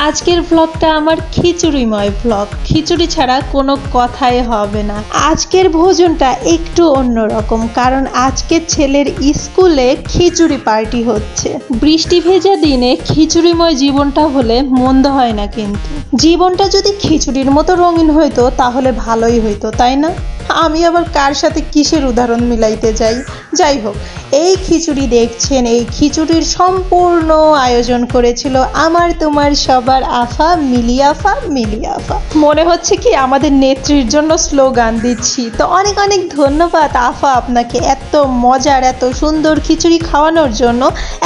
আজকের ব্লগটা আমার খিচুড়িময় ব্লগ। খিচুড়ি ছাড়া কোনো কথাই হবে না। আজকের ভোজনটা একটু অন্যরকম, কারণ আজকে ছেলের স্কুলে খিচুড়ি পার্টি হচ্ছে। বৃষ্টি ভেজা দিনে খিচুড়িময় জীবনটা হলে মন্দ হয় না, কিন্তু জীবনটা যদি খিচুড়ির মতো রঙিন হইতো তাহলে ভালোই হইতো, তাই না? আমি আবার কার সাথে কিসের উদাহরণ মিলাইতে যাই হোক, এই খিচুড়ি দেখছেন, এই খিচুড়ির সম্পূর্ণ আয়োজন করেছিল আমার তোমার সবার আফা মিলি আফা। মনে হচ্ছে কি আমাদের নেত্রীর জন্য স্লোগান দিচ্ছি। তো অনেক অনেক ধন্যবাদ আফা আপনাকে এত মজার এত সুন্দর খিচুড়ি খাওয়ানোর জন্য।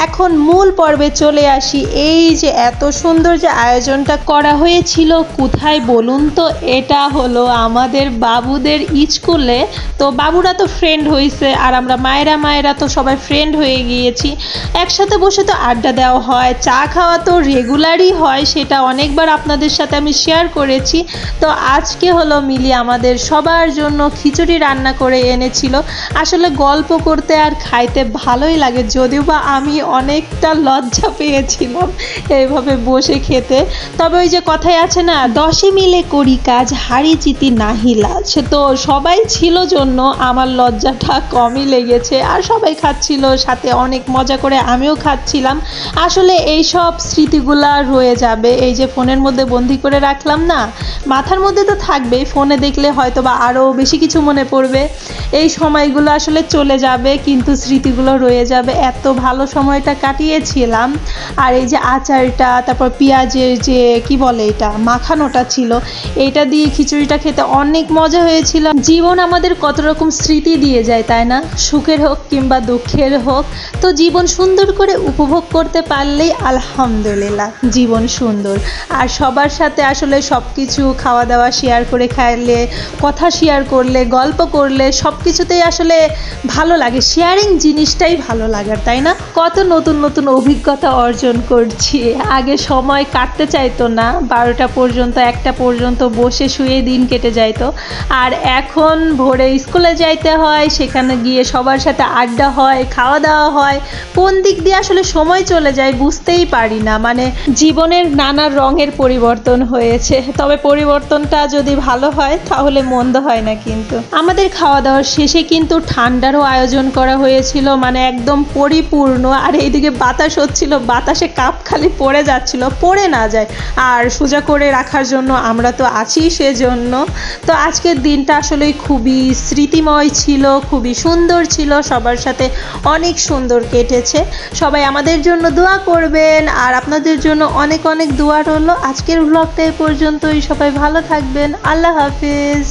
এখন মূল পর্বে চলে আসি। এই যে এত সুন্দর যে আয়োজনটা করা হয়েছিল কোথায় বলুন তো? এটা হলো আমাদের বাবুদের স্কুলে। তো বাবুরা তো ফ্রেন্ড হয়েছে, আর আমরা মায়েরা তো সবাই ফ্রেন্ড হয়ে গিয়েছি। একসাথে বসে তো আড্ডা দেওয়া হয়, চা খাওয়া তো রেগুলারই হয়, সেটা অনেকবার আপনাদের সাথে আমি শেয়ার করেছি। তো আজকে হলো মিলি আমাদের সবার জন্য খিচুড়ি রান্না করে এনেছিল। আসলে গল্প করতে আর খাইতে ভালোই লাগে, যদিও বা আমি অনেকটা লজ্জা পেয়েছিলাম এইভাবে বসে খেতে। তবে ওই যে কথাই আছে না, 10 মিলে করি কাজ হারি জিতি নাহি লাজ। তো সবাই ছিল জন্য আমার লজ্জাটা কমই লেগেছে, আর সবাই খাচ্ছিল, সাথে অনেক মজা করে আমিও খাচ্ছিলাম। আসলে এই সব স্মৃতিগুলা রয়ে যাবে। এই যে ফোনের মধ্যে বন্দি করে রাখলাম না, মাথার মধ্যে তো থাকবেই, ফোনে দেখলে হয়তো বা আরও বেশি কিছু মনে পড়বে। এই সময়গুলো আসলে চলে যাবে, কিন্তু স্মৃতিগুলো রয়ে যাবে। এত ভালো সময়টা কাটিয়েছিলাম। আর এই যে আচারটা, তারপর পেঁয়াজের যে কি বলে এটা মাখানোটা ছিল, এইটা দিয়ে খিচুড়িটা খেতে অনেক মজা হয়েছিল। জীবন আমাদের কত রকম স্মৃতি দিয়ে যায়, তাই না? সুখের হোক কিংবা দুঃখের হোক, তো জীবন সুন্দর করে উপভোগ করতে পারলেই আলহামদুলিল্লাহ, জীবন সুন্দর। আর সবার সাথে আসলে সব কিছু খাওয়া দাওয়া শেয়ার করে খাইলে, কথা শেয়ার করলে, গল্প করলে সব কিছুতেই আসলে ভালো লাগে। শেয়ারিং জিনিসটাই ভালো লাগার, তাই না? কত নতুন নতুন অভিজ্ঞতা অর্জন করছি। আগে সময় কাটতে চাইতো না, 12টা পর্যন্ত 1টা পর্যন্ত বসে শুয়ে দিন কেটে যাইতো। আর এখন ভোরে স্কুলে যাইতে হয়, সেখানে গিয়ে সবার সাথে আড্ডা হয়, খাওয়া দাওয়া হয়, কোন দিক দিয়ে আসলে সময় চলে যায় বুঝতেই পারি না। মানে জীবনের নানা রঙের পরিবর্তন হয়েছে। তবে পরিবর্তনটা যদি ভালো হয় তাহলে মন্দ হয় না। কিন্তু আমাদের খাওয়া দাওয়ার শেষে কিন্তু ঠান্ডারও আয়োজন করা হয়েছিল, মানে একদম পরিপূর্ণ। আর এইদিকে বাতাস হচ্ছিল, বাতাসে কাপ খালি পড়ে যাচ্ছিল, পড়ে না যায়। আর সোজা করে রাখার জন্য আমরা তো আছি সেজন্য। তো আজকের দিনটা আসলে খুবই স্মৃতিময় ছিল, খুবই সুন্দর ছিল, সবার সাথে অনেক সুন্দর কেটেছে। সবাই আমাদের জন্য দোয়া করবেন, আর আপনাদের জন্য অনেক অনেক দোয়া রইল। আজকের ব্লগটা এই পর্যন্তই। সবাই ভালো থাকবেন। আল্লাহ হাফিজ।